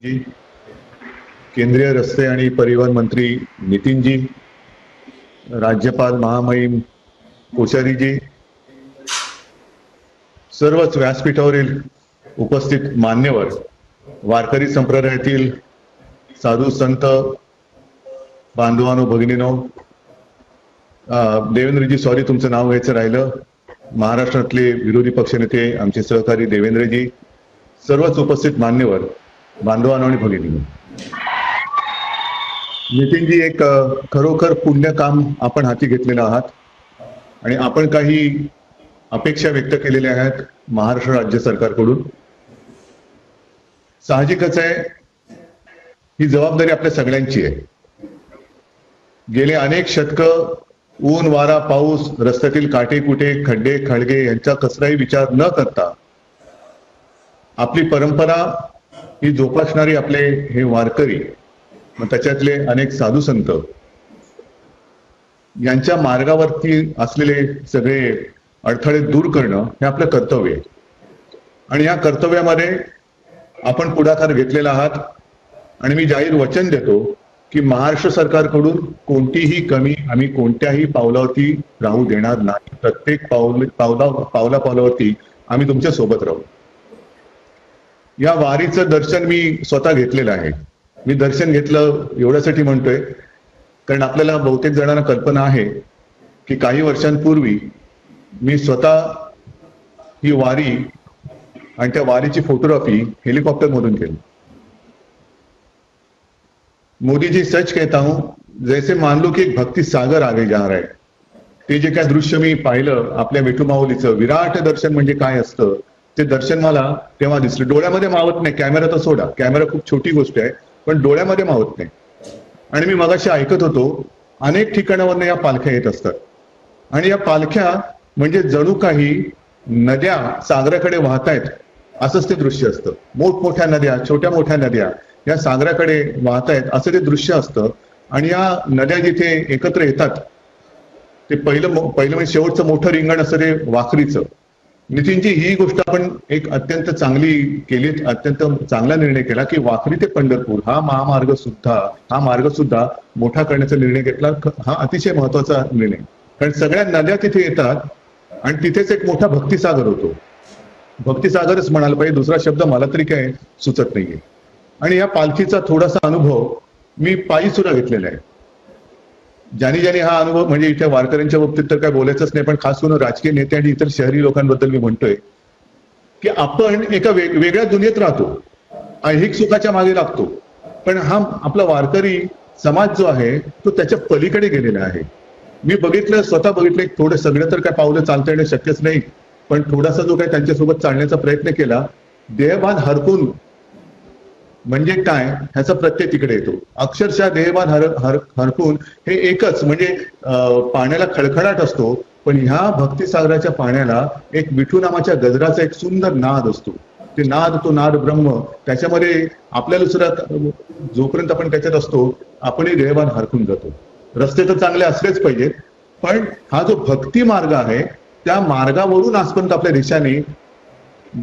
जी, केंद्रीय रस्ते आणि परिवहन मंत्री नितीनजी, राज्यपाल महामहिम कोश्यारीजी, सर्वच व्यासपीठावरील उपस्थित मान्यवर, वारकरी संप्रदायातील साधू संत बांधवांनो भगिनीनो, देवेंद्रजी सॉरी तुमचं नाव घ्यायचं राहिलं, महाराष्ट्रातले विरोधी पक्षनेते आमचे सहकारी देवेंद्रजी, सर्वच उपस्थित मान्यवर बांधवांनो आणि भगिनीनो, नितीनजी एक खरोखर पुण्य काम आपण हाती घेतलेलं आहात आणि आपण काही अपेक्षा व्यक्त केलेल्या आहेत महाराष्ट्र राज्य सरकारकडून. साहजिकच आहे, ही जबाबदारी आपल्या सगळ्यांची आहे. गेले अनेक शतकं ऊन वारा पाऊस रस्त्यातील काटेकुटे खड्डे खळगे यांचा कसलाही विचार न करता आपली परंपरा ही जोपासणारी आपले हे वारकरी, मग त्याच्यातले अनेक साधू संत यांच्या मार्गावरती असलेले सगळे अडथळे दूर करणं हे आपलं कर्तव्य आहे. आणि या कर्तव्यामध्ये आपण पुढाकार घेतलेला आहात आणि मी जाहीर वचन देतो की महाराष्ट्र सरकारकडून कोणतीही कमी आम्ही कोणत्याही पावलावरती राहू देणार नाही. प्रत्येक पावलावरती आम्ही तुमच्या सोबत राहू. या वारीचं दर्शन मी स्वतः घेतलेलं आहे. मी दर्शन घेतलं एवढ्यासाठी म्हणतोय कारण आपल्याला बहुतेक जणांना कल्पना आहे की काही वर्षांपूर्वी मी स्वतः ही वारी आणि त्या वारीची फोटोग्राफी हेलिकॉप्टर मधून केली. मोदी जी सच कहता हूं, जैसे मान लो की एक भक्ती सागर आगे जा रहा है. ते जे काय दृश्य मी पाहिलं आपल्या विठू माऊलीचं विराट दर्शन म्हणजे काय असतं ते दर्शन मला तेव्हा दिसलं. डोळ्यामध्ये मावत नाही, कॅमेरा तर सोडा, कॅमेरा खूप छोटी गोष्ट आहे पण डोळ्यामध्ये मावत नाही. आणि मी मगाशी ऐकत होतो अनेक ठिकाणावरनं या पालख्या येत असतात आणि या पालख्या म्हणजे जणू काही नद्या सागराकडे वाहतायत असंच ते दृश्य असतं. मोठमोठ्या नद्या, छोट्या मोठ्या नद्या या सागराकडे वाहतायत असं ते दृश्य असतं. आणि या नद्या जिथे एकत्र येतात ते पहिलं म्हणजे शेवटचं मोठं रिंगण असतं ते वाखरीचं. नितीनजी, ही गोष्ट आपण एक अत्यंत चांगली केली, अत्यंत चांगला निर्णय केला की वाखरी ते पंढरपूर हा मार्ग सुद्धा मोठा करण्याचा निर्णय घेतला. हा अतिशय महत्वाचा निर्णय, कारण सगळ्या नद्या तिथे येतात आणि तिथेच एक मोठा भक्तिसागर होतो. भक्तिसागरच म्हणायला पाहिजे, दुसरा शब्द मला तरी काय सुचत नाहीये. आणि या पालखीचा थोडासा अनुभव मी पायी सुद्धा घेतलेला आहे. ज्याने हा अनुभव म्हणजे इथे वारकऱ्यांच्या बाबतीत तर काय बोलायचंच नाही, पण खास करून राजकीय नेते आणि इतर शहरी लोकांबद्दल मी म्हणतोय की आपण एका वेगळ्या दुनियेत राहतो, ऐहिक सुखाच्या मागे लागतो, पण हा आपला वारकरी समाज जो आहे तो त्याच्या पलीकडे गेलेला आहे. मी बघितलं, स्वतः बघितलं, थोडं सगळं तर काय पावलं चालता येणं शक्यच नाही, पण थोडासा जो काय त्यांच्यासोबत चालण्याचा प्रयत्न केला, देहभान हरपून म्हणजे काय ह्याचा प्रत्यय तिकडे येतो. अक्षरशः देहभान हरपून हे एकच म्हणजे पाण्याला खळखळाट असतो, पण ह्या भक्तिसागराच्या पाण्याला एक विठू नामाच्या गजराचा एक सुंदर नाद असतो. ते नाद, तो नाद ब्रह्म, त्याच्यामध्ये आपल्याला सुद्धा जोपर्यंत आपण त्याच्यात असतो आपणही देहभान हरपून जातो. रस्ते तर चांगले असलेच पाहिजेत, पण हा जो भक्ती मार्ग आहे त्या मार्गावरून आजपर्यंत आपल्या देशाने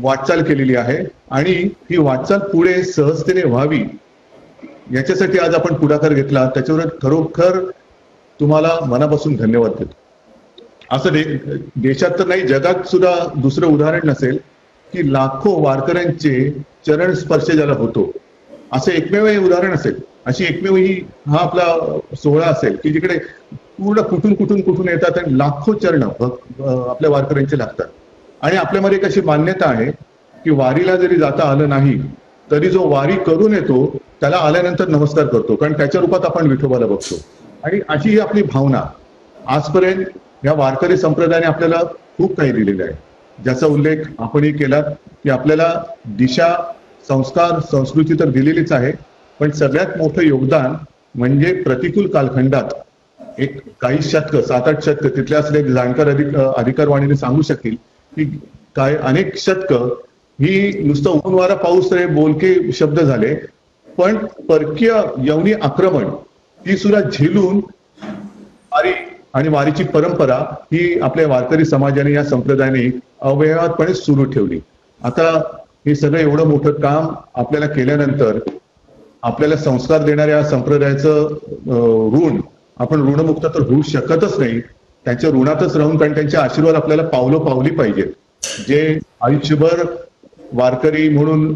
वाटचाल केलेली आहे आणि ही वाटचाल पुढे सहजतेने व्हावी याच्यासाठी आज आपण पुढाकार घेतला. त्याच्यावर खरोखर तुम्हाला मनापासून धन्यवाद देतो. असं देशात तर नाही, जगात सुद्धा दुसरं उदाहरण नसेल की लाखो वारकऱ्यांचे चरण स्पर्श ज्याला होतो, असं एकमेव हे उदाहरण असेल, अशी एकमेव ही हा आपला सोहळा असेल की जिकडे पूर्ण कुठून येतात आणि लाखो चरण आपल्या वारकऱ्यांचे लागतात. आणि आपल्यामध्ये एक अशी मान्यता आहे की वारीला जरी जाता आलं नाही तरी जो वारी करून येतो त्याला आल्यानंतर नमस्कार करतो, कारण त्याच्या रूपात आपण विठोबाला बघतो. आणि अशी ही आपली भावना आजपर्यंत या वारकरी संप्रदायाने आपल्याला खूप काही दिलेलं आहे, ज्याचा उल्लेख आपणही केला की आपल्याला दिशा, संस्कार, संस्कृती तर दिलेलीच आहे, पण सगळ्यात मोठं योगदान म्हणजे प्रतिकूल कालखंडात एक काही शतक, 7-8 शतक तिथले असले जाणकार अधिकारवाणीने सांगू शकतील की काय अनेक शतक ही नुसतं ऊन वारा पाऊस रे बोलके शब्द झाले, पण परकीय यवनी आक्रमण ती सुद्धा झेलून वारी आणि वारीची परंपरा ही आपल्या वारकरी समाजाने, या संप्रदायाने अवयवातपणे सुरू ठेवली. आता हे सगळं एवढं मोठं काम आपल्याला केल्यानंतर आपल्याला संस्कार देणाऱ्या संप्रदायाचं ऋण आपण ऋणमुक्त तर होऊ शकतच नाही. त्यांच्या ऋणातच राहून, कारण त्यांचे आशीर्वाद आपल्याला पावली पाहिजेत. जे आयुष्यभर वारकरी म्हणून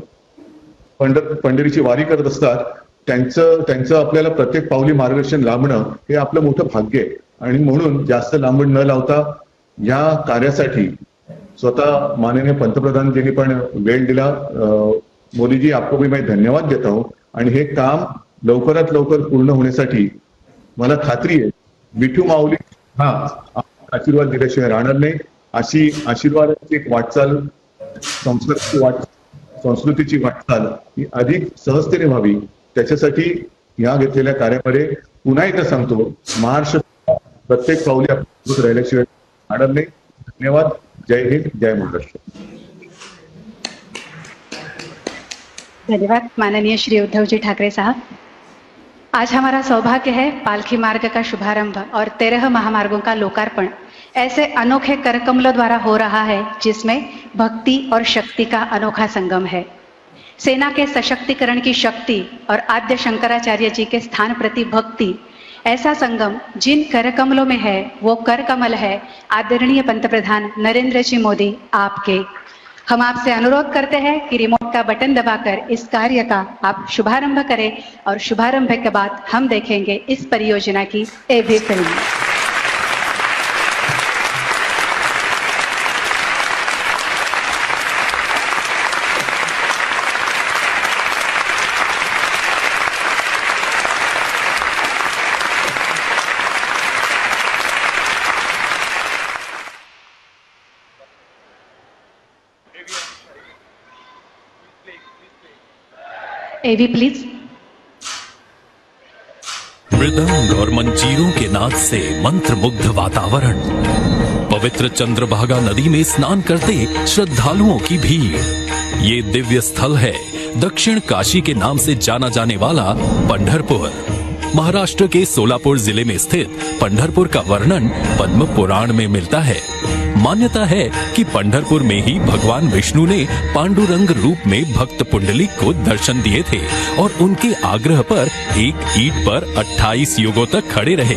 पंढरीची वारी करत असतात, त्यांचं आपल्याला प्रत्येक पावली मार्गदर्शन लाभणं हे आपलं मोठं भाग्य आहे. आणि म्हणून जास्त लांबण न लावता या कार्यासाठी स्वतः माननीय पंतप्रधानजींनी पण वेळ दिला. मोदीजी, आपको भी मैं धन्यवाद देता हूं. आणि हे काम लवकरात लवकर पूर्ण होण्यासाठी मला खात्री आहे विठू माऊली आशीर्वाद दिल्याशिवाय राहणार नाही. अशी आशीर्वादाची एक वाटचाल, संस्कृतीची वाटचाल ही अधिक सहजतेने व्हावी, त्याच्यासाठी या घेतलेल्या कार्यामध्ये पुन्हा एकदा सांगतो, महाराष्ट्र प्रत्येक पावली आपण राहिल्याशिवाय राहणार नाही. धन्यवाद. जय हिंद, जय महाराष्ट्र. धन्यवाद माननीय श्री उद्धव जी ठाकरे साहब. आज हमारा सौभाग्य है पालकी मार्ग का शुभारंभ और 13 महामार्गों का लोकार्पण ऐसे अनोखे करकमलों द्वारा हो रहा है जिसमें भक्ति और शक्ति का अनोखा संगम है. सेना के सशक्तिकरण की शक्ति और आद्य शंकराचार्य जी के स्थान प्रति भक्ति, ऐसा संगम जिन करकमलों में है वो करकमल है आदरणीय पंतप्रधान नरेंद्र जी मोदी आपके. हम आपसे अनुरोध करते हैं कि रिमोट का बटन दबाकर इस कार्य का आप शुभारंभ करें और शुभारंभ के बाद हम देखेंगे इस परियोजना की एवी फिल्म. AV please. मृदंग और मंजीरों के नाद से मंत्रमुग्ध वातावरण, पवित्र चंद्रभागा नदी में स्नान करते श्रद्धालुओं की भीड़. ये दिव्य स्थल है दक्षिण काशी के नाम से जाना जाने वाला पंढरपुर. महाराष्ट्र के सोलापुर जिले में स्थित पंढरपुर का वर्णन पद्म पुराण में मिलता है. मान्यता है कि पंढरपुर में ही भगवान विष्णु ने पांडुरंग रूप में भक्त पुंडलिक को दर्शन दिए थे और उनके आग्रह पर एक ईंट पर 28 युगों तक खड़े रहे.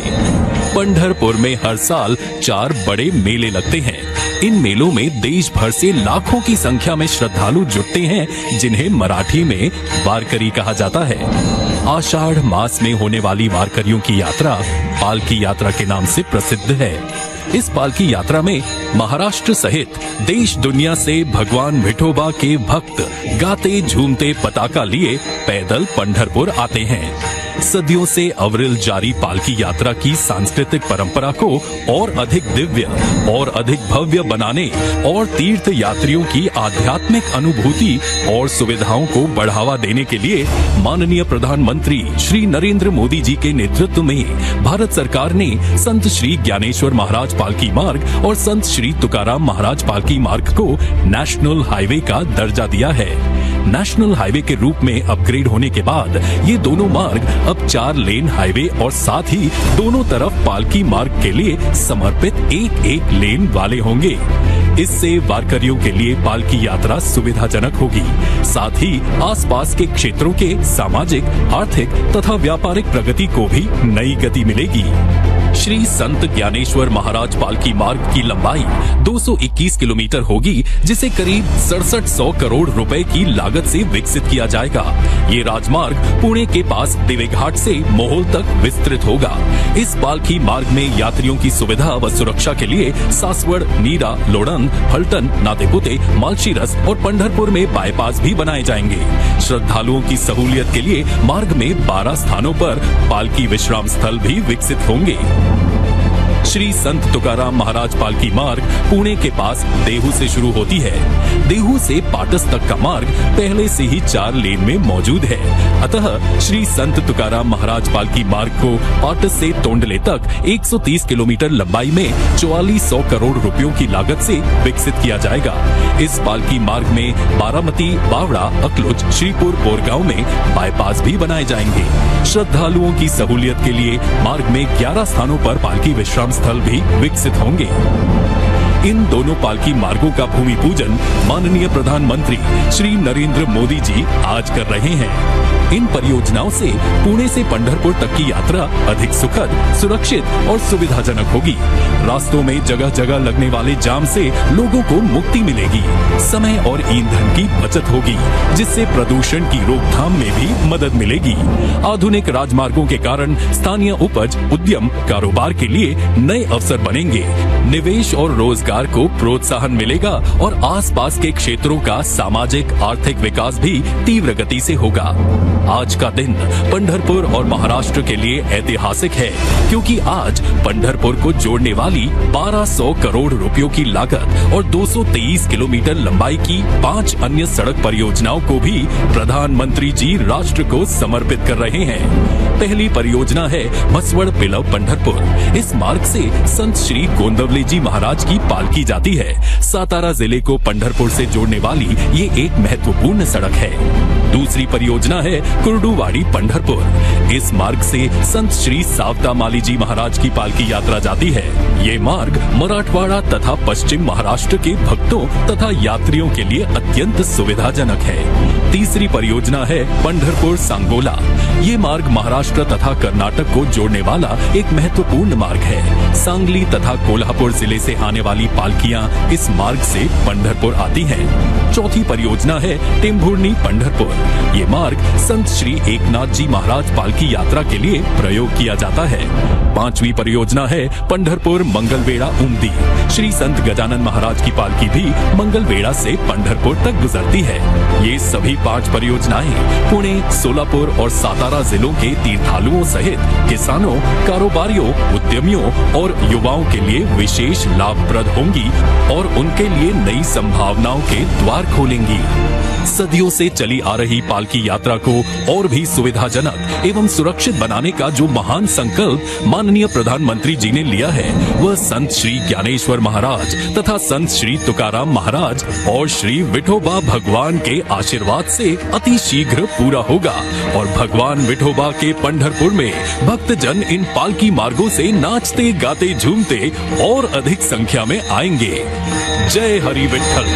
पंढरपुर में हर साल 4 बड़े मेले लगते हैं. इन मेलों में देश भर से लाखों की संख्या में श्रद्धालु जुटते हैं, जिन्हें मराठी में वारकरी कहा जाता है. आषाढ़ मास में होने वाली वारकरियों की यात्रा पालकी यात्रा के नाम से प्रसिद्ध है. इस पालकी यात्रा में महाराष्ट्र सहित देश दुनिया से भगवान विठोबा के भक्त गाते झूमते पताका लिए पैदल पंढरपुर आते हैं. सदियों से अविरल जारी पालकी यात्रा की सांस्कृतिक परंपरा को और अधिक दिव्य और अधिक भव्य बनाने और तीर्थ यात्रियों की आध्यात्मिक अनुभूति और सुविधाओं को बढ़ावा देने के लिए माननीय प्रधानमंत्री श्री नरेंद्र मोदी जी के नेतृत्व में भारत सरकार ने संत श्री ज्ञानेश्वर महाराज पालकी मार्ग और संत श्री तुकाराम महाराज पालकी मार्ग को नेशनल हाईवे का दर्जा दिया है. नेशनल हाईवे के रूप में अपग्रेड होने के बाद ये दोनों मार्ग अब 4 लेन हाईवे और साथ ही दोनों तरफ पालकी मार्ग के लिए समर्पित एक लेन वाले होंगे. इससे वारकरियों के लिए पालकी यात्रा सुविधाजनक होगी. साथ ही आसपास के क्षेत्रों के सामाजिक, आर्थिक तथा व्यापारिक प्रगति को भी नई गति मिलेगी. श्री संत ज्ञानेश्वर महाराज पालकी मार्ग की लंबाई 221 किलोमीटर होगी, जिसे करीब 6700 करोड़ रुपए की लागत से विकसित किया जाएगा. ये राजमार्ग पुणे के पास दिवेघाट से मोहोल तक विस्तृत होगा. इस पालकी मार्ग में यात्रियों की सुविधा व सुरक्षा के लिए सासवड़, नीरा, लोड़ंग, फलटन, नातेपुते, मालशीरस और पंढरपुर में बाईपास भी बनाए जाएंगे. श्रद्धालुओं की सहूलियत के लिए मार्ग में 12 स्थानों पर पालकी विश्राम स्थल भी विकसित होंगे. श्री संत तुकाराम महाराज पालकी मार्ग पुणे के पास देहू से शुरू होती है. देहू से पाटस तक का मार्ग पहले से ही 4 लेन में मौजूद है. अतः श्री संत तुकाराम महाराज पालकी मार्ग को पाटस से तोंडले तक 130 किलोमीटर लंबाई में 4400 करोड़ रुपयों की लागत से विकसित किया जाएगा. इस पालकी मार्ग में बारामती, बावड़ा, अकलुज, श्रीपुर, बोरगांव में बाईपास भी बनाए जाएंगे. श्रद्धालुओं की सहूलियत के लिए मार्ग में 11 स्थानों पर पालकी विश्राम स्थल भी विकसित होंगे. इन दोनों पालकी मार्गों का भूमि पूजन माननीय प्रधानमंत्री श्री नरेंद्र मोदी जी आज कर रहे हैं। इन परियोजनाओं से पुणे से पंढरपुर तक की यात्रा अधिक सुखद, सुरक्षित और सुविधाजनक होगी। रास्तों में जगह जगह लगने वाले जाम से लोगों को मुक्ति मिलेगी। समय और ईंधन की बचत होगी, जिससे प्रदूषण की रोकथाम में भी मदद मिलेगी। आधुनिक राजमार्गों के कारण स्थानीय उपज, उद्यम, कारोबार के लिए नए अवसर बनेंगे। निवेश और रोजगार को प्रोत्साहन मिलेगा और आसपास के क्षेत्रों का सामाजिक आर्थिक विकास भी तीव्र गति से होगा। आज का दिन पंढरपुर और महाराष्ट्र के लिए ऐतिहासिक है, क्योंकि आज पंढरपुर को जोड़ने वाली 1200 करोड़ रुपयों की लागत और 223 किलोमीटर लंबाई की 5 अन्य सड़क परियोजनाओं को भी प्रधानमंत्री जी राष्ट्र को समर्पित कर रहे हैं। पहली परियोजना है भसवड़ पिलव पंढरपुर। इस मार्ग से संत श्री गोंदवले जी महाराज की पालकी जाती है। सातारा जिले को पंढरपुर से जोड़ने वाली ये एक महत्वपूर्ण सड़क है। दूसरी परियोजना है कुर्डुवाड़ी पंढरपुर। इस मार्ग से संत श्री सावता माली जी महाराज की पालकी यात्रा जाती है। ये मार्ग मराठवाड़ा तथा पश्चिम महाराष्ट्र के भक्तों तथा यात्रियों के लिए अत्यंत सुविधाजनक है। तीसरी परियोजना है पंढरपुर सांगोला। ये मार्ग महाराष्ट्र तथा कर्नाटक को जोड़ने वाला एक महत्वपूर्ण मार्ग है। सांगली तथा कोल्हापुर जिले से आने वाली पालकियां इस मार्ग से पंढरपुर आती हैं। चौथी परियोजना है टेम्भुर्णी पंढरपुर। ये मार्ग संत श्री एकनाथ जी महाराज पालकी यात्रा के लिए प्रयोग किया जाता है। पांचवी परियोजना है पंढरपुर मंगलवेढ़ा उमदी। श्री संत गजानन महाराज की पालकी भी मंगलवेढ़ा से पंढरपुर तक गुजरती है। ये सभी 5 परियोजनाएं पुणे, सोलापुर और सातारा जिलों के तीर्थालुओं सहित किसानों, कारोबारियों, उद्यमियों और युवाओं के लिए विशेष लाभप्रद होंगी और उनके लिए नई संभावनाओं के द्वार खोलेंगी। सदियों से चली आ रही पालकी यात्रा को और भी सुविधाजनक एवं सुरक्षित बनाने का जो महान संकल्प माननीय प्रधानमंत्री जी ने लिया है, वह संत श्री ज्ञानेश्वर महाराज तथा संत श्री तुकाराम महाराज और श्री विठोबा भगवान के आशीर्वाद से अति शीघ्र पूरा होगा और भगवान विठोबा के पंढरपुर में भक्तजन इन पालकी मार्गों से नाचते, गाते, झूमते और अधिक संख्या में आएंगे। जय हरि विठ्ठल।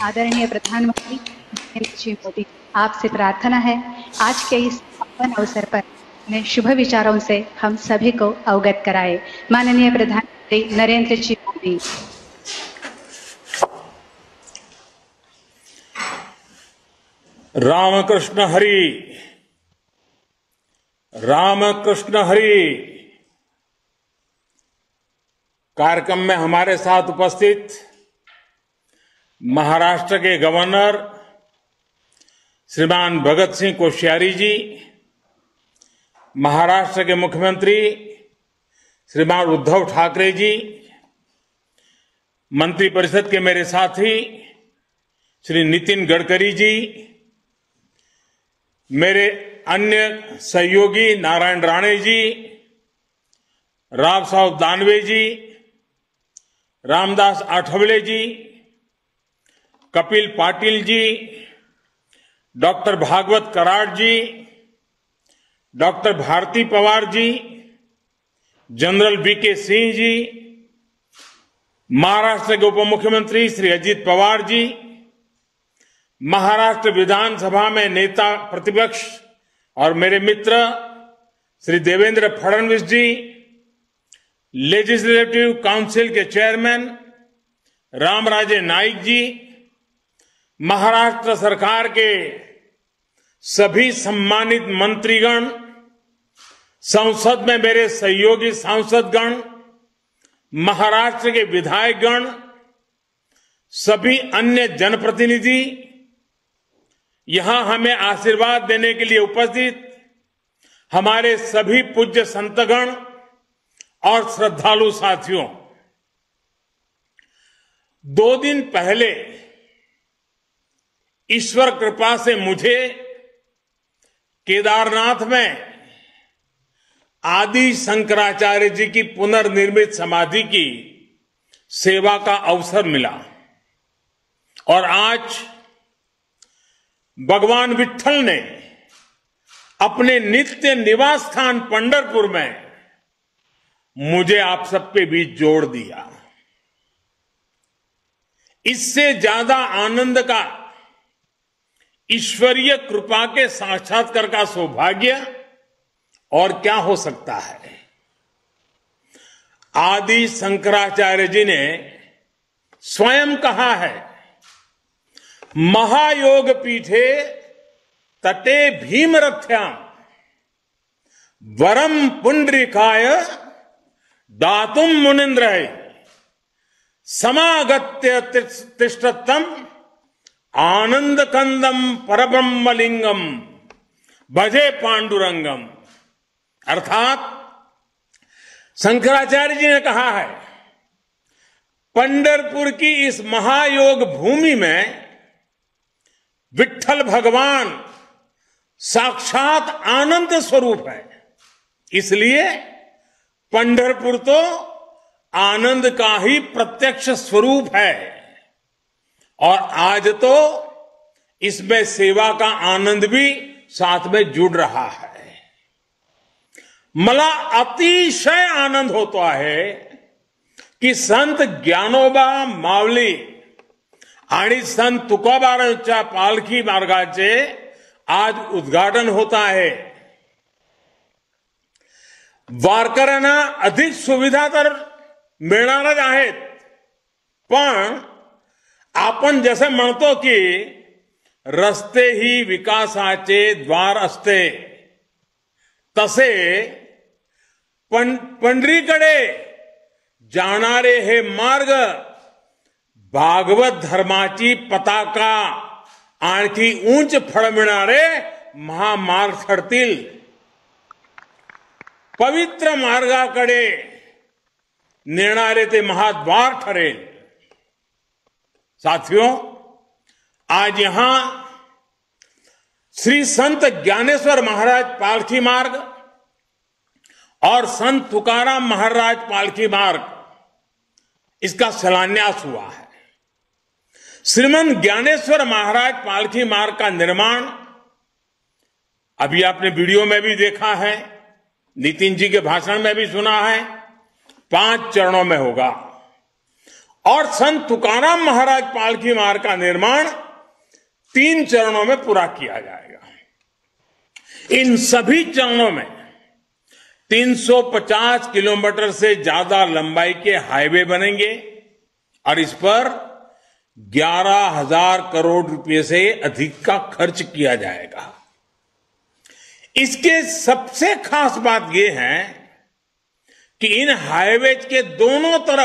आदरणीय प्रधानमंत्री नरेंद्र जी मोदी, आपसे प्रार्थना है आज के इस पावन अवसर पर अपने शुभ विचारों से हम सभी को अवगत कराए। माननीय प्रधानमंत्री नरेंद्र जी मोदी। रामकृष्ण हरि, रामकृष्ण हरि। कार्यक्रम में हमारे साथ उपस्थित महाराष्ट्र के गवर्नर श्रीमान भगत सिंह कोश्यारी जी, महाराष्ट्र के मुख्यमंत्री श्रीमान उद्धव ठाकरे जी, मंत्रिपरिषद के मेरे साथी श्री नितिन गडकरी जी, मेरे अन्य सहयोगी नारायण राणे जी, राव साहब दानवे जी, रामदास आठवले जी, कपिल पाटिल जी, डॉक्टर भागवत कराड़ जी, doctor Bharti Pawar ji, general VK Singh ji, Maharashtra के उप मुख्यमंत्री श्री अजित पवार जी, महाराष्ट्र विधानसभा में नेता प्रतिपक्ष और मेरे मित्र श्री देवेंद्र फडणवीस जी, लेजिस्लेटिव काउंसिल के चेयरमैन रामराजे नाईक जी, महाराष्ट्र सरकार के सभी सम्मानित मंत्रीगण, संसद में मेरे सहयोगी सांसदगण, महाराष्ट्र के विधायकगण, सभी अन्य जनप्रतिनिधि, यहां हमें आशीर्वाद देने के लिए उपस्थित हमारे सभी पूज्य संतगण और श्रद्धालु साथियों, 2 दिन पहले ईश्वर कृपा से मुझे केदारनाथ में आदि शंकराचार्य जी की पुनर्निर्मित समाधि की सेवा का अवसर मिला और आज भगवान विट्ठल ने अपने नित्य निवास स्थान पंढरपुर में मुझे आप सबके बीच जोड़ दिया। इससे ज्यादा आनंद का, ईश्वरीय कृपा के साक्षात्कार का सौभाग्य और क्या हो सकता है। आदि शंकराचार्य जी ने स्वयं कहा है, महायोग पीठे तटे भीमरथ्याम वरम पुंडरीकाय दातुम मुनिंद्र समागत्य तिष्ठतम आनंद कंदम परब्रह्मलिंगम भजे पांडुरंगम। अर्थात शंकराचार्य जी ने कहा है, पंढरपुर की इस महायोग भूमि में विट्ठल भगवान साक्षात आनंद स्वरूप है। इसलिए पंढरपुर तो आनंद का ही प्रत्यक्ष स्वरूप है और आज तो इसमें सेवा का आनंद भी साथ में जुड़ रहा है। मला अतिशय आनंद होता है की संत ज्ञानोबा माऊली आणि संत तुकोबारांच्या पालखी मार्गाचे आज उद्घाटन होत आहे। वारकऱ्यांना अधिक सुविधा तर मिळणारच आहेत, पण आपण जसे म्हणतो की रस्ते ही विकासाचे द्वार असते, तसे पंढरीकडे जाणारे हे मार्ग भागवत धर्माची पताका आणखी उंच फडविणारे महामार्ग ठरतील। पवित्र मार्गाकडे नेणारे ते महाद्वार ठरेल। साथियों, आज यहां श्री संत ज्ञानेश्वर महाराज पालखी मार्ग और संत तुकाराम महाराज पालखी मार्ग, इसका शिलान्यास हुआ है। श्रीमंत ज्ञानेश्वर महाराज पालखी मार्ग का निर्माण अभी आपने वीडियो में भी देखा है, नितिन जी के भाषण में भी सुना है, 5 चरणों में होगा। और संत तुकाराम महाराज पालखी मार्ग का निर्माण 3 चरणों में पूरा किया जाएगा। इन सभी चरणों में 350 किलोमीटर से ज्यादा लंबाई के हाईवे बनेंगे और इस पर 11,000 करोड़ रुपए से अधिक का खर्च किया जाएगा। इसके सबसे खास बात यह है कि इन हाईवे के दोनों तरफ